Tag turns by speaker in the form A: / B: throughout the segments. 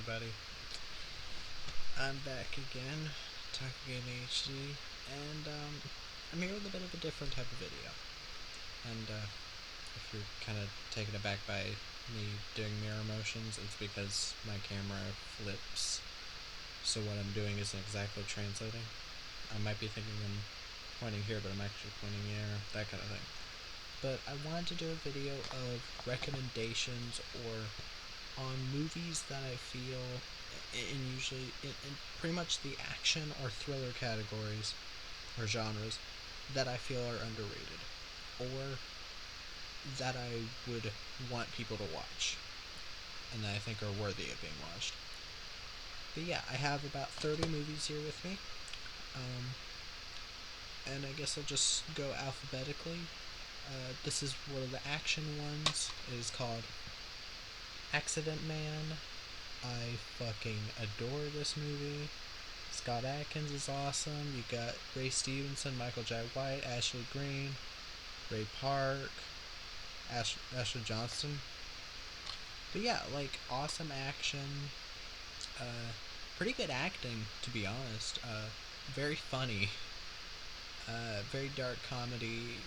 A: everybody? I'm back again, talking HD, and I'm here with a bit of a different type of video. And if you're kind of taken aback by me doing mirror motions, it's because my camera flips. So what I'm doing isn't exactly translating. I might be thinking I'm pointing here, but I'm actually pointing here, that kind of thing. But I wanted to do a video of recommendations or on movies that I feel, in pretty much the action or thriller categories or genres that I feel are underrated or that I would want people to watch and that I think are worthy of being watched. But yeah, I have about 30 movies here with me, and I guess I'll just go alphabetically. This is one of the action ones. It is called Accident Man. I fucking adore this movie. Scott Adkins is awesome. You got Ray Stevenson, Michael J. White, Ashley Greene, Ray Park, Ashley Johnson. But yeah, like awesome action. Pretty good acting, to be honest. Very funny. Very dark comedy.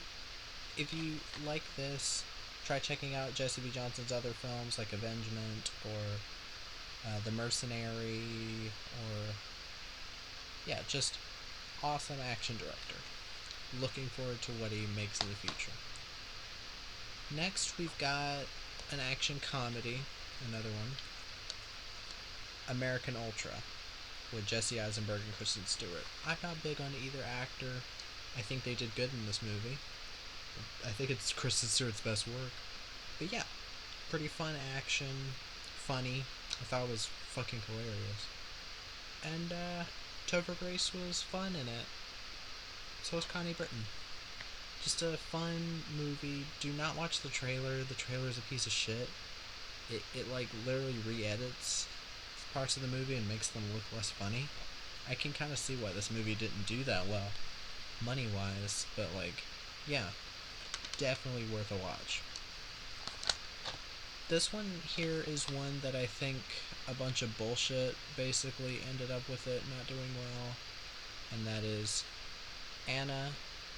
A: If you like this, try checking out Jesse B. Johnson's other films like Avengement or The Mercenary, or yeah, just awesome action director. Looking forward to what he makes in the future. Next, we've got an action comedy, another one, American Ultra, with Jesse Eisenberg and Kristen Stewart. I'm not big on either actor. I think they did good in this movie. I think it's Kristen Stewart's best work. But yeah, pretty fun action, funny. I thought it was fucking hilarious. And Topher Grace was fun in it. So was Connie Britton. Just a fun movie. Do not watch the trailer. The trailer is a piece of shit. It like literally re-edits parts of the movie and makes them look less funny. I can kind of see why this movie didn't do that well, money-wise, but like, yeah, definitely worth a watch. This one here is one that I think a bunch of bullshit basically ended up with it not doing well, and that is Anna,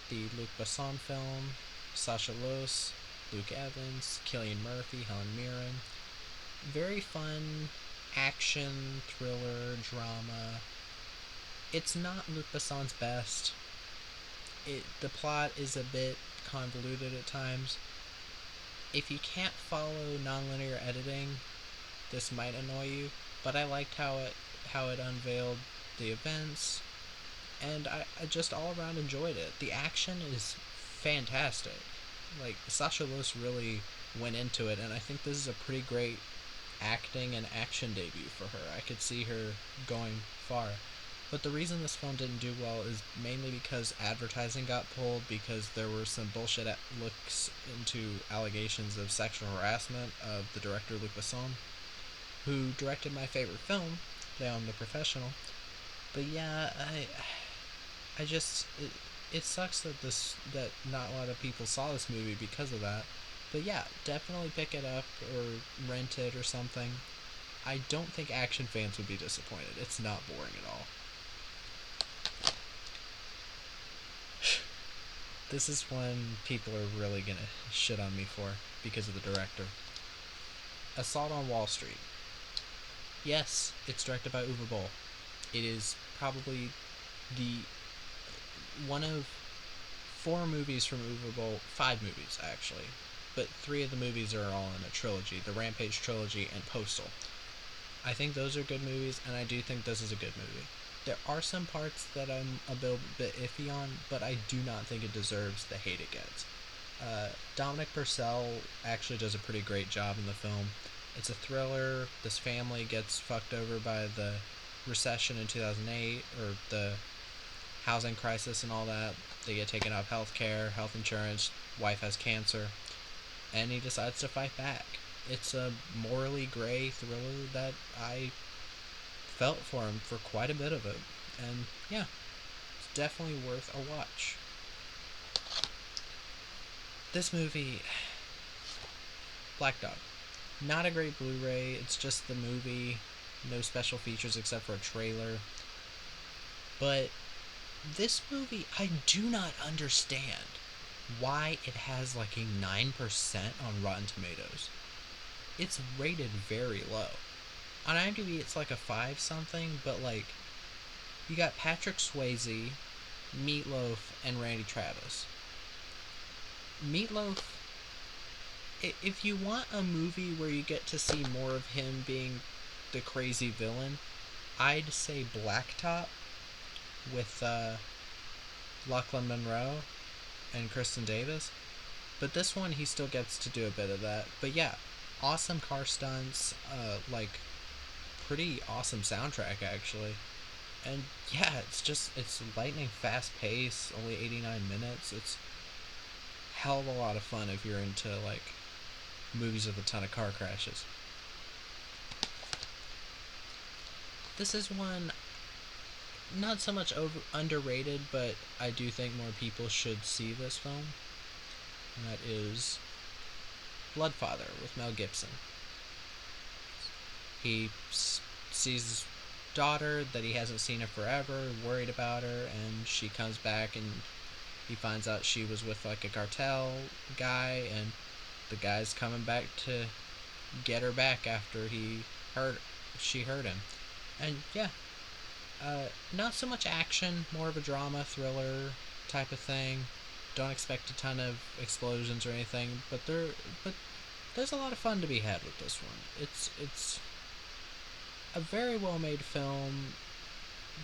A: the Luc Besson film, Sasha Lose, Luke Evans, Cillian Murphy, Helen Mirren. Very fun action, thriller, drama. It's not Luc Besson's best. The plot is a bit convoluted at times. If you can't follow nonlinear editing, this might annoy you, but I liked how it unveiled the events, and I just all around enjoyed it. The action is fantastic. Like, Sasha Lewis really went into it, and I think this is a pretty great acting and action debut for her. I could see her going far. But the reason this film didn't do well is mainly because advertising got pulled because there were some bullshit looks into allegations of sexual harassment of the director Luc Besson, who directed my favorite film, Leon the Professional. But yeah, I just it sucks that not a lot of people saw this movie because of that. But yeah, definitely pick it up or rent it or something. I don't think action fans would be disappointed. It's not boring at all. This is one people are really gonna shit on me for because of the director. Assault on Wall Street. Yes, it's directed by Uwe Boll. It is probably the one of 4 movies from Uwe Boll, 5 movies actually, but 3 of the movies are all in a trilogy: the Rampage trilogy and Postal. I think those are good movies, and I do think this is a good movie. There are some parts that I'm a bit iffy on, but I do not think it deserves the hate it gets. Dominic Purcell actually does a pretty great job in the film. It's a thriller. This family gets fucked over by the recession in 2008, or the housing crisis and all that. They get taken off health insurance, wife has cancer, and he decides to fight back. It's a morally gray thriller that I felt for him for quite a bit of it. And yeah, it's definitely worth a watch. This movie, Black Dog. Not a great Blu-ray, it's just the movie. no special features except for a trailer. But this movie, I do not understand why it has like a 9% on Rotten Tomatoes. It's rated very low. On IMDb, it's like a 5 something, but like, you got Patrick Swayze, Meatloaf, and Randy Travis. Meatloaf, if you want a movie where you get to see more of him being the crazy villain, I'd say Blacktop with Lachlan Monroe and Kristen Davis. But this one, he still gets to do a bit of that. But yeah, awesome car stunts, like, pretty awesome soundtrack, actually. And yeah, it's lightning fast pace, only 89 minutes. It's hell of a lot of fun if you're into, like, movies with a ton of car crashes. This is one not so much underrated, but I do think more people should see this film. And that is Bloodfather with Mel Gibson. He sees his daughter that he hasn't seen her forever, worried about her, and she comes back and he finds out she was with like a cartel guy, and the guy's coming back to get her back after she hurt him. And yeah, not so much action, more of a drama thriller type of thing. Don't expect a ton of explosions or anything, but there's a lot of fun to be had with this one. It's a very well made film.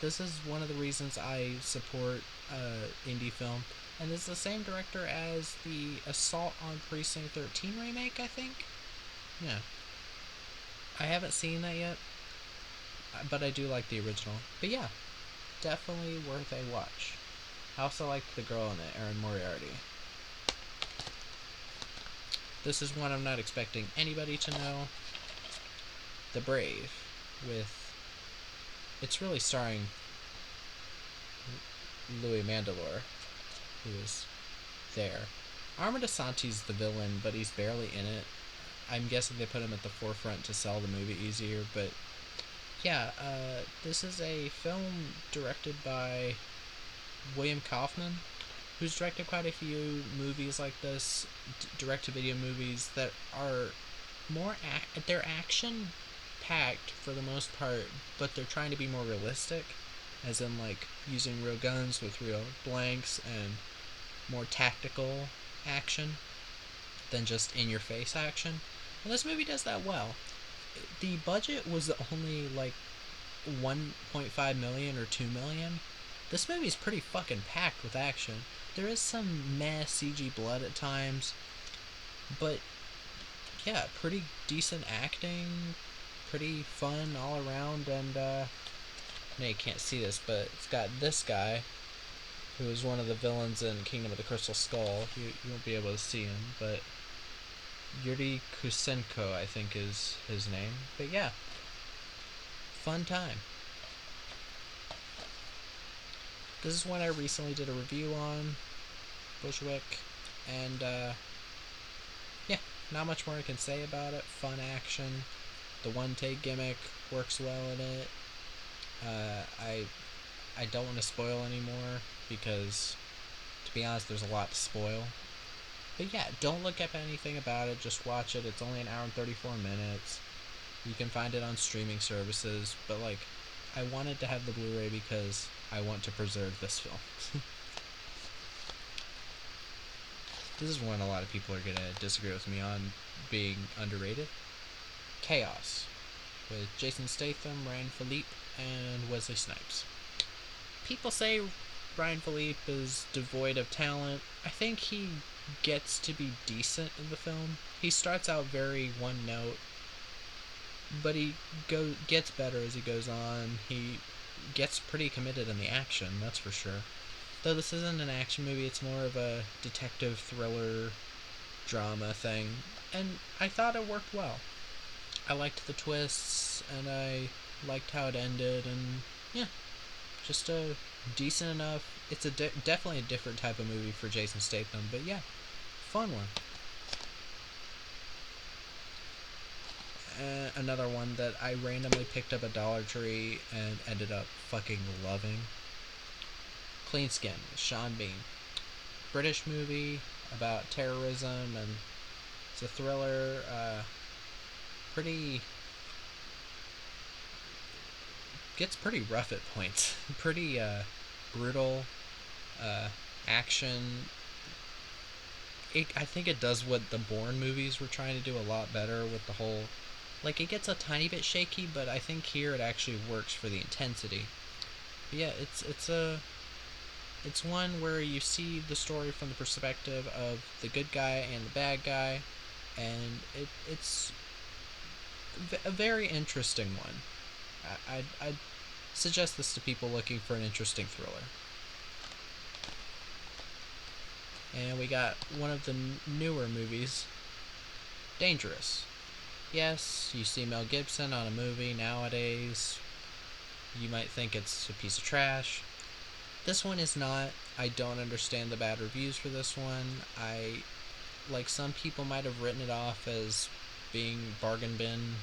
A: This is one of the reasons I support indie film. And it's the same director as the Assault on Precinct 13 remake, I think? Yeah. I haven't seen that yet, but I do like the original. But yeah, definitely worth a watch. I also like the girl in it, Erin Moriarty. This is one I'm not expecting anybody to know. The Brave, with... It's really starring Louis Mandylor, who is there. Armand Asante's the villain, but he's barely in it. I'm guessing they put him at the forefront to sell the movie easier, but yeah, this is a film directed by William Kaufman, who's directed quite a few movies like this, direct-to-video movies that are more they're action-packed for the most part, but they're trying to be more realistic, as in like using real guns with real blanks and more tactical action than just in-your-face action. And this movie does that well. The budget was only like 1.5 million or 2 million. This movie is pretty fucking packed with action. There is some meh CG blood at times, but yeah, pretty decent acting, pretty fun all around, and now you can't see this, but it's got this guy who is one of the villains in Kingdom of the Crystal Skull. You won't be able to see him, but Yuri Kusenko, I think, is his name. But yeah, fun time. This is one I recently did a review on, Bushwick, and yeah, not much more I can say about it. Fun action. The one-take gimmick works well in it. I don't want to spoil anymore because, to be honest, there's a lot to spoil. But yeah, don't look up anything about it, just watch it. It's only an hour and 34 minutes. You can find it on streaming services, but like, I wanted to have the Blu-ray because I want to preserve this film. This is one a lot of people are going to disagree with me on being underrated. Chaos, with Jason Statham, Ryan Phillippe, and Wesley Snipes. People say Ryan Phillippe is devoid of talent. I think he gets to be decent in the film. He starts out very one note, but he gets better as he goes on. He gets pretty committed in the action, that's for sure. Though this isn't an action movie, it's more of a detective thriller drama thing, and I thought it worked well. I liked the twists, and I liked how it ended, and yeah, just a decent enough. It's definitely a different type of movie for Jason Statham, but yeah, fun one. Another one that I randomly picked up at Dollar Tree and ended up fucking loving. Clean Skin, Sean Bean. British movie about terrorism, and it's a thriller. Pretty gets pretty rough at points. Pretty brutal action. I think it does what the Bourne movies were trying to do a lot better with the whole. Like, it gets a tiny bit shaky, but I think here it actually works for the intensity. But yeah, it's one where you see the story from the perspective of the good guy and the bad guy, and it's a very interesting one. I'd suggest this to people looking for an interesting thriller. And we got one of the newer movies, Dangerous. Yes, you see Mel Gibson on a movie nowadays, you might think it's a piece of trash. This one is not. I don't understand the bad reviews for this one. Like, some people might have written it off as being a bargain bin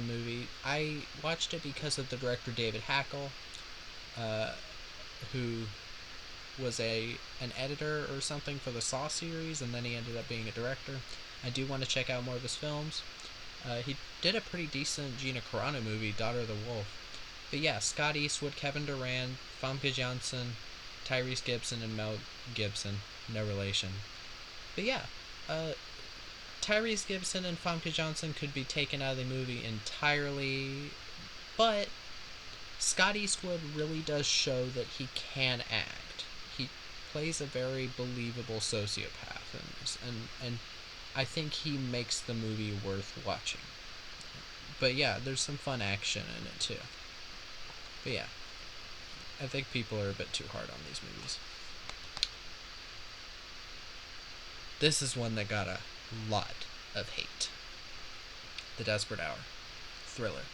A: movie. I watched it because of the director David Hackle, who was an editor or something for the Saw series, and then he ended up being a director. I do want to check out more of his films. He did a pretty decent Gina Carano movie, Daughter of the Wolf. But yeah, Scott Eastwood, Kevin Durand, Famke Janssen, Tyrese Gibson, and Mel Gibson. No relation. But yeah, Tyrese Gibson and Famke Janssen could be taken out of the movie entirely, but Scott Eastwood really does show that he can act. He plays a very believable sociopath in this, and I think he makes the movie worth watching. But yeah, there's some fun action in it too. But yeah, I think people are a bit too hard on these movies. This is one that got a lot of hate. The Desperate Hour. Thriller.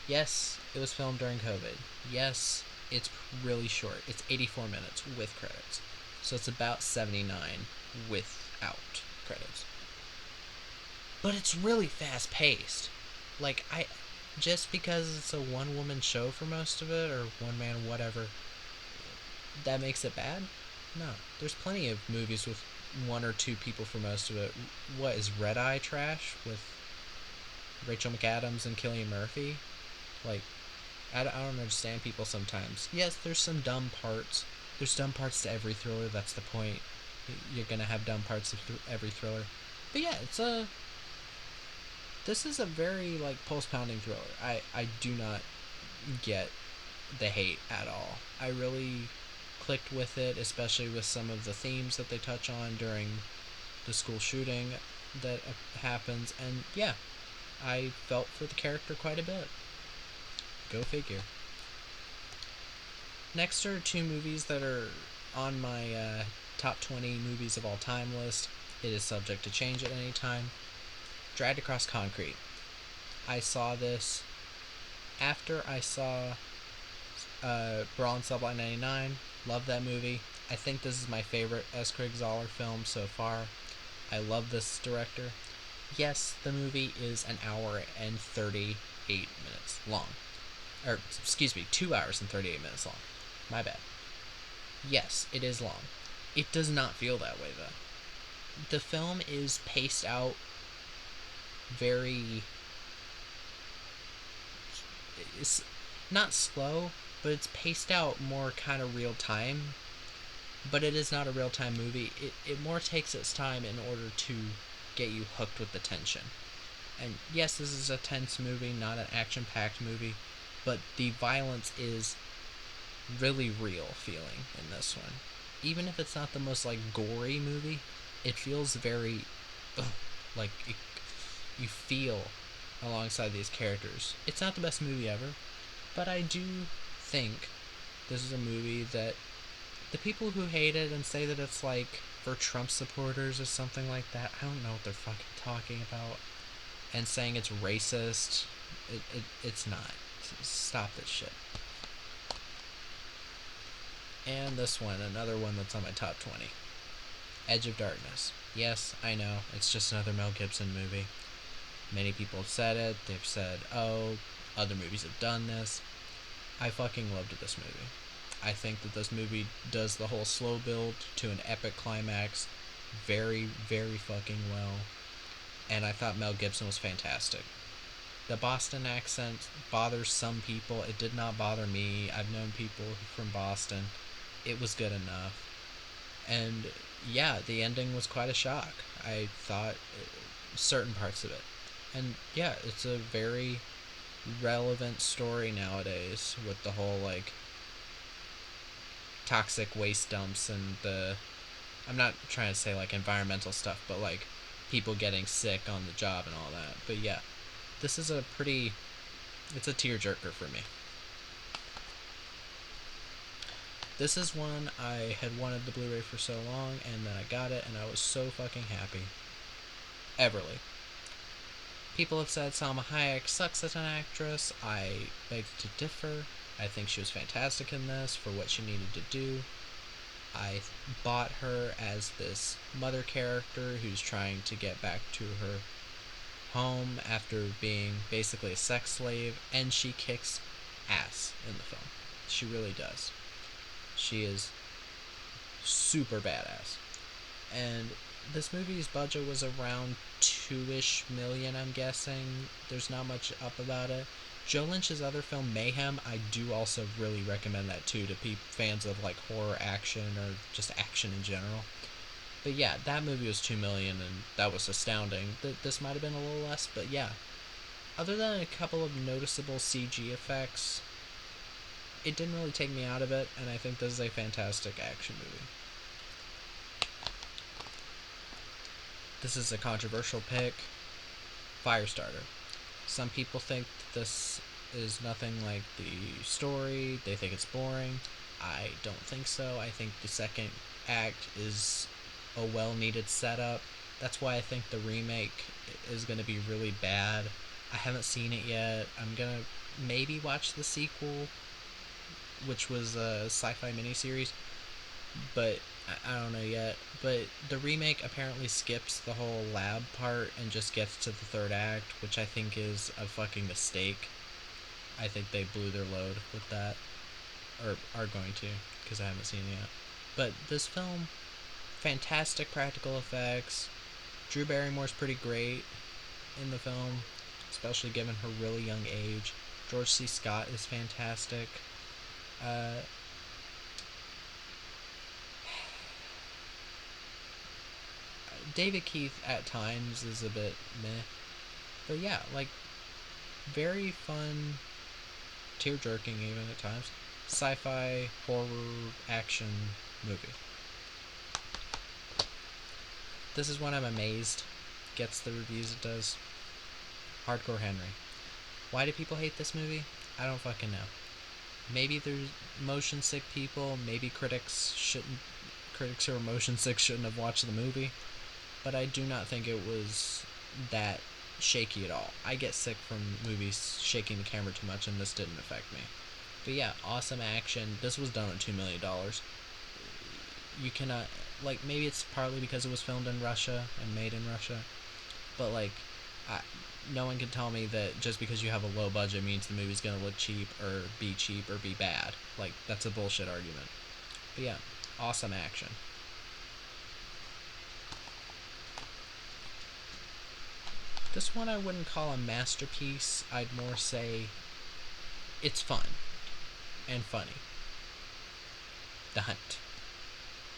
A: Yes, it was filmed during COVID. Yes, it's really short. It's 84 minutes with credits. So it's about 79 without credits. But it's really fast paced. Like, just because it's a one woman show for most of it, or one man, whatever, that makes it bad? No. There's plenty of movies with one or two people for most of it. What is Red Eye trash with Rachel McAdams and Cillian Murphy? Like, I don't understand people sometimes. Yes, there's some dumb parts. There's dumb parts to every thriller. That's the point. You're gonna have dumb parts of every thriller. But yeah, this is a very, like, pulse-pounding thriller. I do not get the hate at all. I really clicked with it, especially with some of the themes that they touch on during the school shooting that happens. And yeah, I felt for the character quite a bit. Go figure. Next are two movies that are on my top 20 movies of all time list. It is subject to change at any time. Dragged Across Concrete. I saw this after I saw Brawl in Cell Block 99. Love that movie. I think this is my favorite S. Craig Zoller film so far. I love this director. Yes, the movie is an hour and 38 minutes long. Or, excuse me, 2 hours and 38 minutes long. My bad. Yes, it is long. It does not feel that way, though. The film is paced out very... It's not slow, but it's paced out more kind of real time. But it is not a real time movie. It more takes its time in order to get you hooked with the tension. And yes, this is a tense movie, not an action packed movie, but the violence is really real feeling in this one. Even if it's not the most, like, gory movie, it feels very like you feel alongside these characters. It's not the best movie ever, but I do think this is a movie that the people who hate it and say that it's, like, for Trump supporters or something like that, I don't know what they're fucking talking about. And saying it's racist, it's not. Stop this shit. And this one, another one that's on my top 20. Edge of Darkness. Yes, I know, it's just another Mel Gibson movie. Many people have said it. They've said, oh, other movies have done this. I fucking loved this movie. I think that this movie does the whole slow build to an epic climax very, very fucking well. And I thought Mel Gibson was fantastic. The Boston accent bothers some people. It did not bother me. I've known people from Boston. It was good enough. And yeah, the ending was quite a shock. I thought certain parts of it. And yeah, it's a very relevant story nowadays with the whole like toxic waste dumps and the, I'm not trying to say like environmental stuff, but like people getting sick on the job and all that. But yeah, this is a pretty, it's a tearjerker for me. This is one I had wanted the Blu-ray for so long, and then I got it, and I was so fucking happy. Everly. People have said Salma Hayek sucks as an actress. I beg to differ. I think she was fantastic in this for what she needed to do. I bought her as this mother character who's trying to get back to her home after being basically a sex slave, and she kicks ass in the film. She really does. She is super badass. And this movie's budget was around 2-ish million, I'm guessing. There's not much up about it. Joe Lynch's other film, Mayhem, I do also really recommend that too to fans of like horror action or just action in general. But yeah, that movie was 2 million and that was astounding. This might have been a little less, but yeah. Other than a couple of noticeable CG effects, it didn't really take me out of it, and I think this is a fantastic action movie. This is a controversial pick. Firestarter. Some people think this is nothing like the story. They think it's boring. I don't think so. I think the second act is a well-needed setup. That's why I think the remake is going to be really bad. I haven't seen it yet. I'm going to maybe watch the sequel, which was a sci-fi miniseries, but I don't know yet. But the remake apparently skips the whole lab part and just gets to the third act, which I think is a fucking mistake. I think they blew their load with that, or are going to, because I haven't seen it yet. But this film, fantastic practical effects. Drew Barrymore's pretty great in the film, especially given her really young age. George C. Scott is fantastic. David Keith at times is a bit meh. But yeah, like, very fun, tear-jerking even at times, sci-fi, horror, action movie. This is one I'm amazed gets the reviews it does. Hardcore Henry. Why do people hate this movie? I don't fucking know. Maybe there's motion sick people, maybe critics who are motion sick shouldn't have watched the movie, but I do not think it was that shaky at all. I get sick from movies shaking the camera too much, and this didn't affect me. But yeah, awesome action. This was done on $2 million. You cannot, like, maybe it's partly because it was filmed in Russia and made in Russia, but like, no one can tell me that just because you have a low budget means the movie's gonna look cheap or be bad. Like, that's a bullshit argument. But yeah, awesome action. This one I wouldn't call a masterpiece. I'd more say it's fun and funny. The Hunt.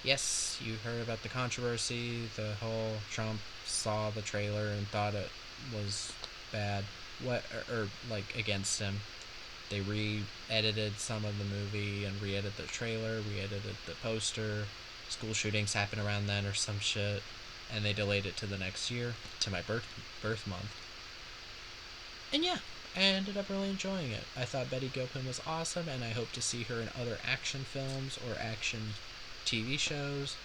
A: Yes, you heard about the controversy. The whole Trump saw the trailer and thought it was bad. What or like against him. They re-edited some of the movie and re-edited the trailer, re-edited the poster. School shootings happened around then or some shit, and they delayed it to the next year, to my birth month. And yeah, I ended up really enjoying it. I thought Betty Gilpin was awesome, and I hope to see her in other action films or action TV shows.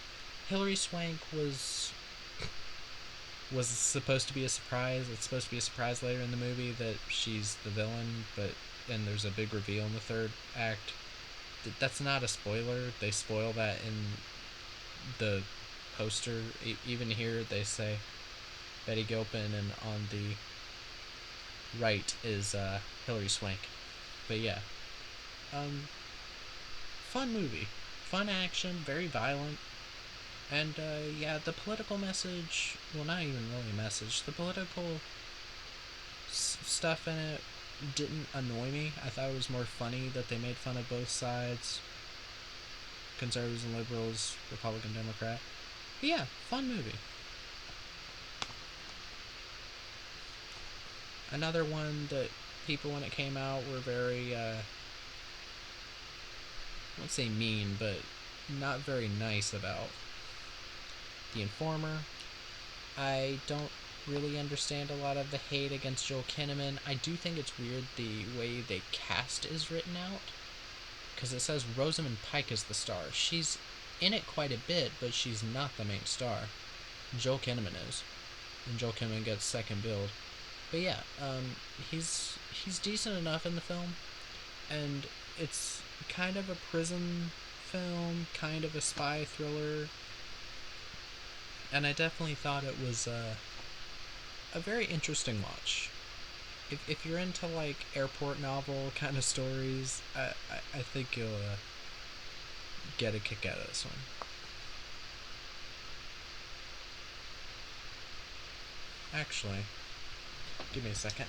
A: Hilary Swank was supposed to be a surprise. It's supposed to be a surprise later in the movie that she's the villain, but and there's a big reveal in the third act. That's not a spoiler. They spoil that in the poster. Even here they say Betty Gilpin, and on the right is Hilary Swank. But yeah, um, fun movie, fun action, very violent, and yeah, the political message. Well, not even really a message. The political stuff in it didn't annoy me. I thought it was more funny that they made fun of both sides, conservatives and liberals, Republican, Democrat. But yeah, fun movie. Another one that people, when it came out, were very, I won't say mean, but not very nice about. The Informer. I don't really understand a lot of the hate against Joel Kinnaman. I do think it's weird the way the cast is written out, because it says Rosamund Pike is the star. She's in it quite a bit, but she's not the main star. Joel Kinnaman is, and Joel Kinnaman gets second build. But yeah, he's decent enough in the film, and it's kind of a prison film, kind of a spy thriller, and I definitely thought it was a very interesting watch. If you're into like airport novel kind of stories, I think you'll get a kick out of this one. Actually, give me a second.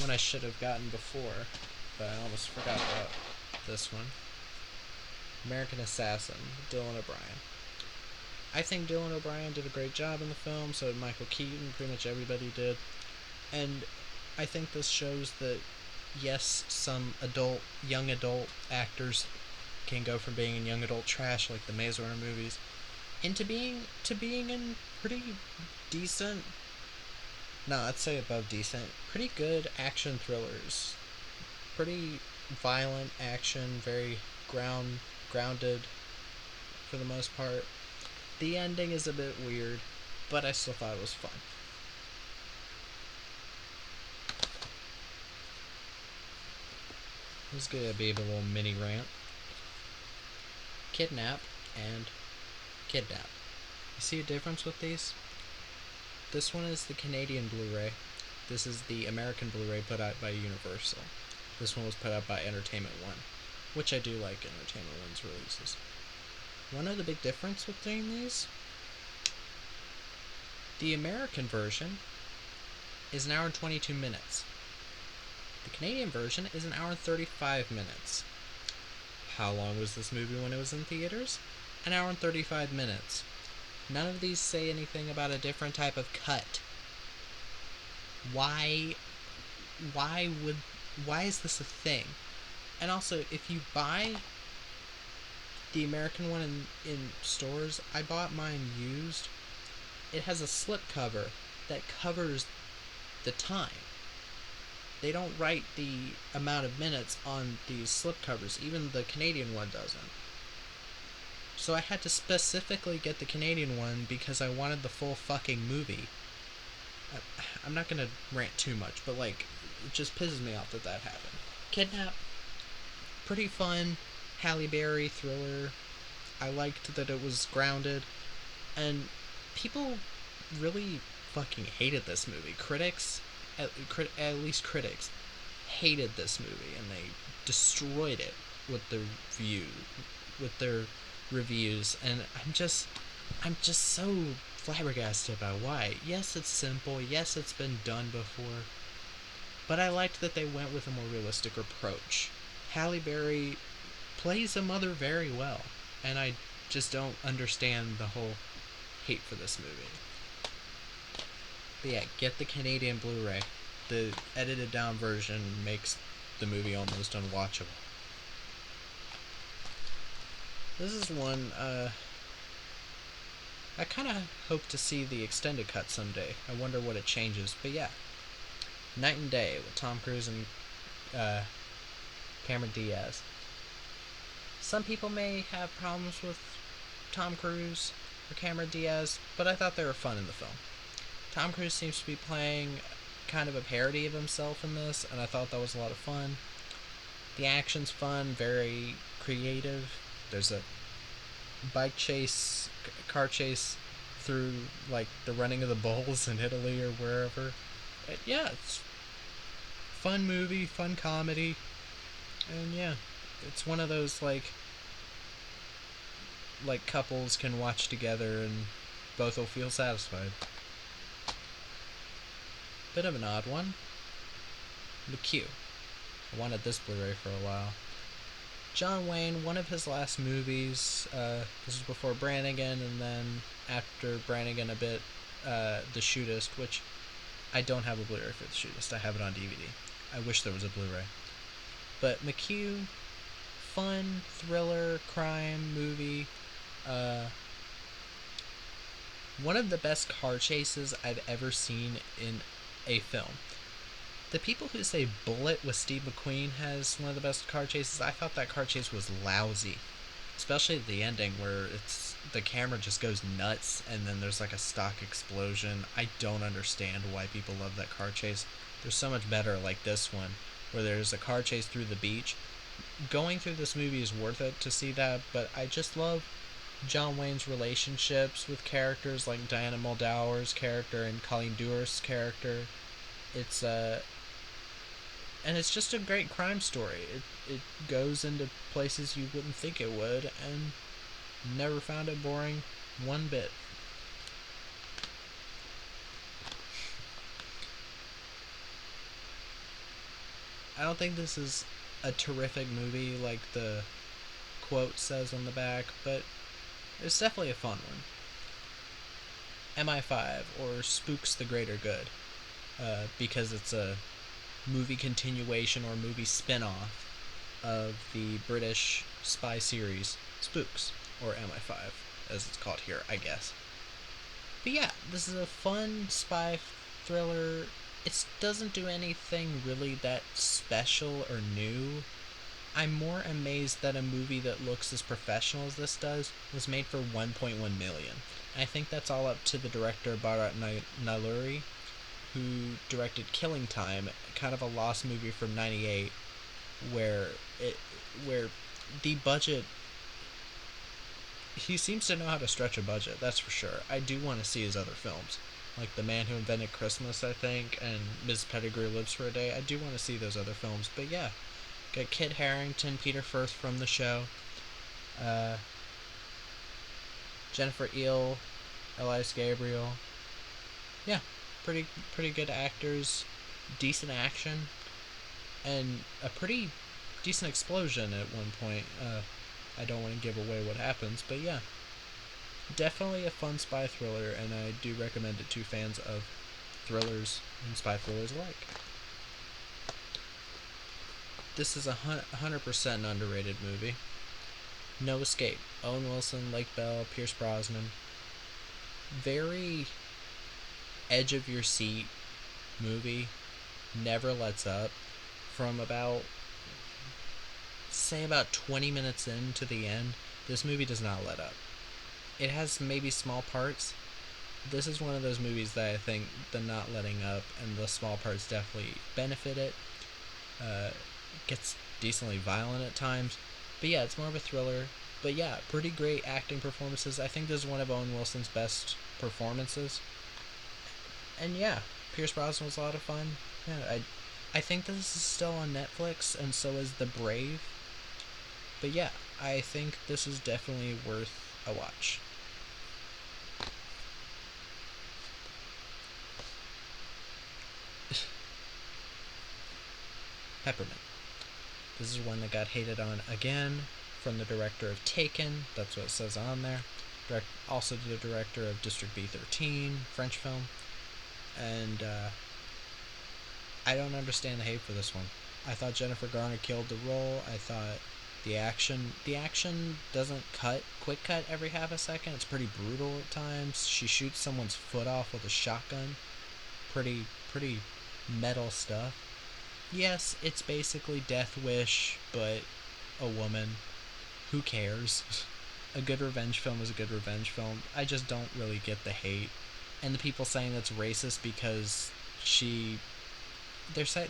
A: One I should have gotten before, but I almost forgot about this one. American Assassin, Dylan O'Brien. I think Dylan O'Brien did a great job in the film, so did Michael Keaton, pretty much everybody did. And I think this shows that, yes, some young adult actors can go from being in young adult trash like the Maze Runner movies into being in pretty decent, no, I'd say above decent, pretty good action thrillers. Pretty violent action, very grounded for the most part. The ending is a bit weird, but I still thought it was fun. This is gonna be a little mini rant. Kidnap and Kidnap. You see a difference with these? This one is the Canadian Blu-ray. This is the American Blu-ray put out by Universal. This one was put out by Entertainment One, which I do like Entertainment One's releases. One of the big difference between these, the American version is an hour and 22 minutes. The Canadian version is an hour and 35 minutes. How long was this movie when it was in theaters? An hour and 35 minutes. None of these say anything about a different type of cut. Why is this a thing? And also, if you buy the American one in stores, I bought mine used. It has a slipcover that covers the time. They don't write the amount of minutes on these slipcovers. Even the Canadian one doesn't. So I had to specifically get the Canadian one because I wanted the full fucking movie. I'm not gonna rant too much, but like, it just pisses me off that happened. Kidnap, pretty fun, Halle Berry thriller. I liked that it was grounded, and people really fucking hated this movie. Critics, at least critics, hated this movie, and they destroyed it with their reviews, and I'm just so flabbergasted about why. Yes, it's simple. Yes, it's been done before. But I liked that they went with a more realistic approach. Halle Berry plays a mother very well, and I just don't understand the whole hate for this movie. But yeah, get the Canadian Blu-ray. The edited down version makes the movie almost unwatchable. This is one, I kind of hope to see the extended cut someday. I wonder what it changes. But yeah, Night and Day with Tom Cruise and Cameron Diaz. Some people may have problems with Tom Cruise or Cameron Diaz, but I thought they were fun in the film. Tom Cruise seems to be playing kind of a parody of himself in this, and I thought that was a lot of fun. The action's fun, very creative. There's a car chase through like the running of the bulls in Italy or wherever. Yeah, it's fun movie, fun comedy, and yeah, it's one of those like couples can watch together and both will feel satisfied. Bit of an odd one, but cute. I wanted this Blu-ray for a while. John Wayne, one of his last movies. This was before Brannigan, and then after Brannigan a bit, The Shootist, which I don't have a Blu-ray for The Shootist. I have it on DVD. I wish there was a Blu-ray. But McHugh, fun thriller crime movie. One of the best car chases I've ever seen in a film. The people who say Bullet with Steve McQueen has one of the best car chases, I thought that car chase was lousy. Especially at the ending where the camera just goes nuts and then there's like a stock explosion. I don't understand why people love that car chase. There's so much better like this one where there's a car chase through the beach. Going through this movie is worth it to see that, but I just love John Wayne's relationships with characters like Diana Muldaur's character and Colleen Durst's character. It's and it's just a great crime story. It goes into places you wouldn't think it would, and never found it boring one bit. I don't think this is a terrific movie like the quote says on the back, but it's definitely a fun one. MI5, or Spooks the Greater Good, because it's a movie continuation or movie spin-off of the British spy series Spooks, or MI5 as it's called here, I guess. But yeah, this is a fun spy thriller. It doesn't do anything really that special or new. I'm more amazed that a movie that looks as professional as this does was made for 1.1 million. And I think that's all up to the director Bharat Naluri, who directed Killing Time, kind of a lost movie from '98, where the budget, he seems to know how to stretch a budget, that's for sure. I do want to see his other films, like The Man Who Invented Christmas, I think, and Ms. Pettigrew Lives for a Day. I do want to see those other films, but yeah. Got Kit Harington, Peter Firth from the show, Jennifer Eel, Elias Gabriel. Yeah, pretty good actors, decent action, and a pretty decent explosion at one point. I don't want to give away what happens, but yeah, definitely a fun spy thriller, and I do recommend it to fans of thrillers and spy thrillers alike. This is a 100% underrated movie. No Escape. Owen Wilson, Lake Bell, Pierce Brosnan. Very edge of your seat movie. Never lets up. From about 20 minutes into the end, this movie does not let up. It has maybe small parts. This is one of those movies that I think the not letting up and the small parts definitely benefit it. Gets decently violent at times, but yeah, it's more of a thriller. But yeah, pretty great acting performances. I think this is one of Owen Wilson's best performances. And yeah, Pierce Brosnan was a lot of fun. Yeah, I think this is still on Netflix, and so is The Brave. But yeah, I think this is definitely worth a watch. Peppermint. This is one that got hated on again from the director of Taken. That's what it says on there. Also the director of District B13, French film. And I don't understand the hate for this one. I thought Jennifer Garner killed the role. I thought the action doesn't quick cut every half a second. It's pretty brutal at times. She shoots someone's foot off with a shotgun. Pretty metal stuff. Yes, it's basically Death Wish, but a woman. Who cares? A good revenge film is a good revenge film. I just don't really get the hate. And the people saying that's racist because they're saying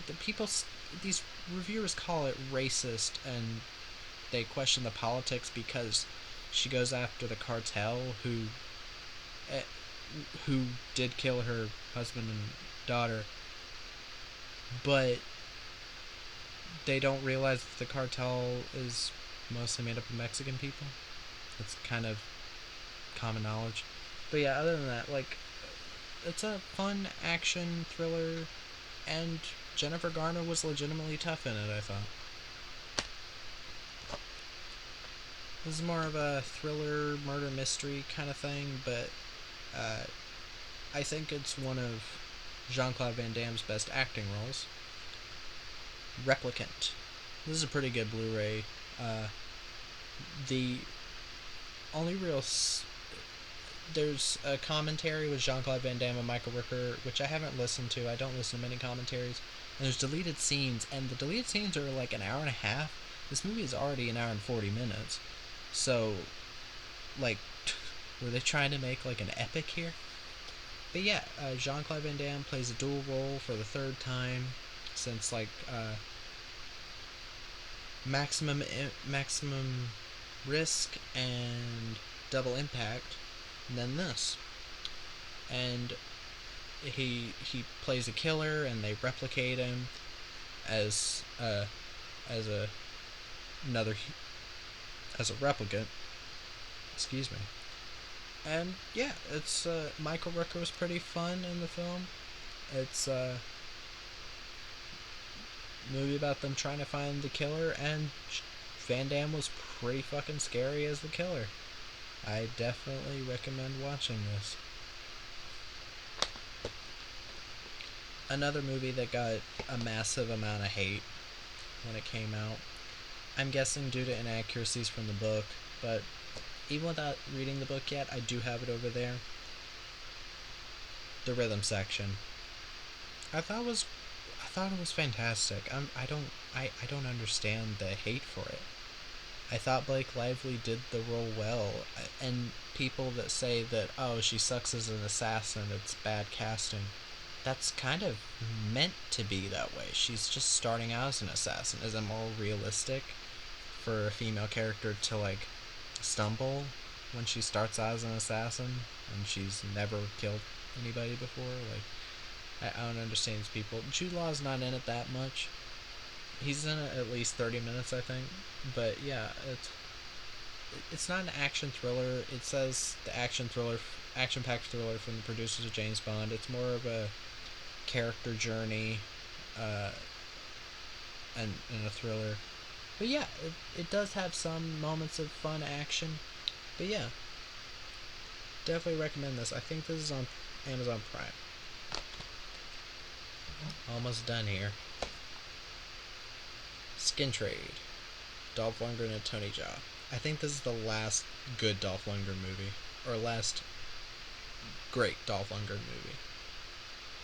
A: these reviewers call it racist, and they question the politics because she goes after the cartel who who did kill her husband and daughter, but they don't realize that the cartel is mostly made up of Mexican people. It's kind of common knowledge. But yeah, other than that, like, it's a fun action thriller, and Jennifer Garner was legitimately tough in it, I thought. This is more of a thriller, murder mystery kind of thing, but uh, I think it's one of Jean-Claude Van Damme's best acting roles. Replicant. This is a pretty good Blu-ray. The only real there's a commentary with Jean-Claude Van Damme and Michael Rooker, which I haven't listened to. I don't listen to many commentaries. And there's deleted scenes, and the deleted scenes are like an hour and a half. This movie is already an hour and 40 minutes. So, like, were they trying to make like an epic here? But yeah, Jean-Claude Van Damme plays a dual role for the third time since like maximum risk and double impact, and then this. And he plays a killer, and they replicate him as as a another as a replicant. Excuse me. And yeah, it's Michael Rooker was pretty fun in the film. It's a movie about them trying to find the killer, and Van Damme was pretty fucking scary as the killer. I definitely recommend watching this. Another movie that got a massive amount of hate when it came out. I'm guessing due to inaccuracies from the book, but even without reading the book yet, I do have it over there. The Rhythm Section. I thought it was fantastic. I don't understand the hate for it. I thought Blake Lively did the role well, and people that say that, oh, she sucks as an assassin, it's bad casting, that's kind of meant to be that way. She's just starting out as an assassin. Is it more realistic for a female character to like stumble when she starts out as an assassin and she's never killed anybody before? Like, I don't understand these people. Jude Law's not in it that much. He's in it at least 30 minutes, I think. But yeah, it's not an action thriller. It says the action-packed thriller from the producers of James Bond. It's more of a character journey, and a thriller. But yeah, it does have some moments of fun action. But yeah, definitely recommend this. I think this is on Amazon Prime. Almost done here. Skin Trade. Dolph Lundgren and Tony Jaa. I think this is the last good Dolph Lundgren movie. Or last great Dolph Lundgren movie.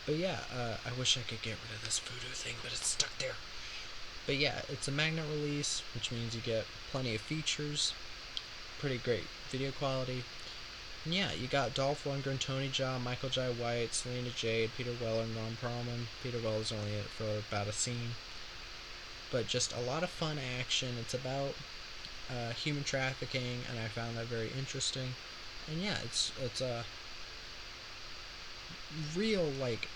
A: But yeah, I wish I could get rid of this voodoo thing, but it's stuck there. But yeah, it's a magnet release, which means you get plenty of features. Pretty great video quality. And yeah, you got Dolph Lundgren, Tony Jaa, Michael Jai White, Selena Jade, Peter Weller, Ron Perlman. Peter Weller's only in it for about a scene. But just a lot of fun action. It's about human trafficking, and I found that very interesting. And yeah, it's a real like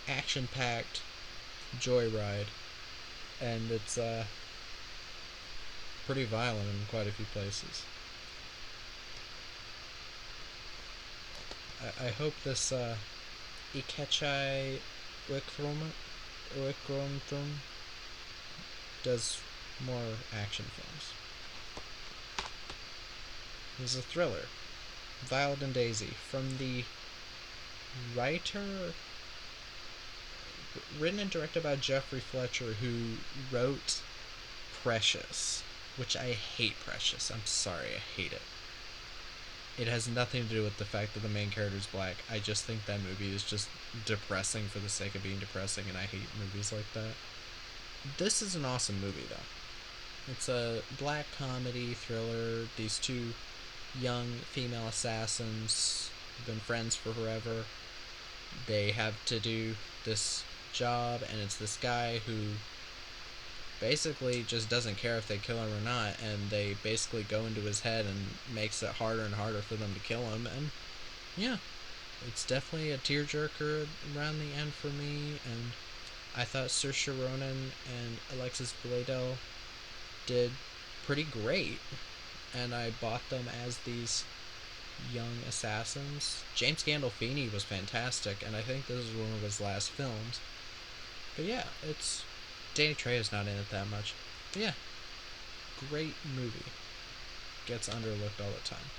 A: action-packed joyride, and it's pretty violent in quite a few places. I hope this Ikechai Wickromthum does more action films. This is a thriller, Violet and Daisy, from the writer, written and directed by Jeffrey Fletcher, who wrote Precious, which I hate. Precious. I'm sorry, I hate it. It has nothing to do with the fact that the main character is black. I just think that movie is just depressing for the sake of being depressing, and I hate movies like that. This is an awesome movie, though. It's a black comedy thriller. These two young female assassins have been friends for forever. They have to do this job, and it's this guy who basically just doesn't care if they kill him or not, and they basically go into his head and makes it harder and harder for them to kill him. And yeah, It's definitely a tearjerker around the end for me, and I thought Saoirse Ronan and Alexis Bledel did pretty great, and I bought them as these young assassins. James Gandolfini was fantastic, and I think this is one of his last films. But yeah, it's Danny Trejo's not in it that much. But yeah, great movie. Gets underlooked all the time.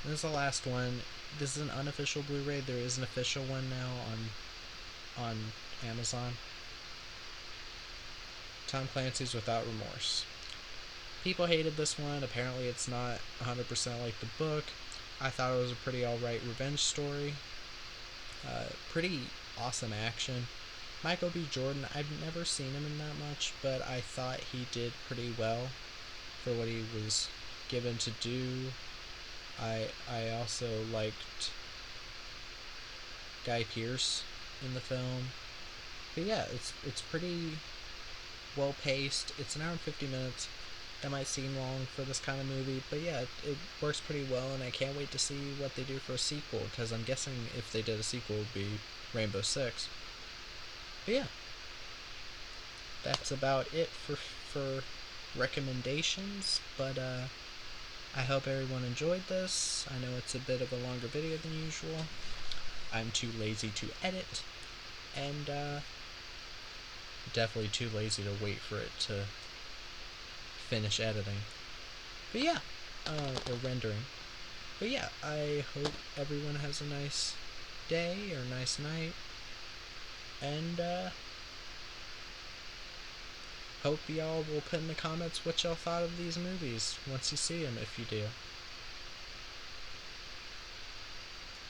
A: And this is the last one. This is an unofficial Blu-ray. There is an official one now on Amazon. Tom Clancy's Without Remorse. People hated this one. Apparently, it's not 100% like the book. I thought it was a pretty alright revenge story. Pretty awesome action. Michael B. Jordan, I've never seen him in that much, but I thought he did pretty well for what he was given to do. I also liked Guy Pearce in the film. But yeah, it's pretty well paced. It's an hour and 50 minutes. That might seem long for this kind of movie, but yeah, it works pretty well, and I can't wait to see what they do for a sequel, because I'm guessing if they did a sequel, it would be Rainbow Six. But yeah, that's about it for recommendations, but I hope everyone enjoyed this. I know it's a bit of a longer video than usual. I'm too lazy to edit, and definitely too lazy to wait for it to finish editing. But yeah, or rendering. But yeah, I hope everyone has a nice day or nice night, and hope y'all will put in the comments what y'all thought of these movies once you see them, if you do.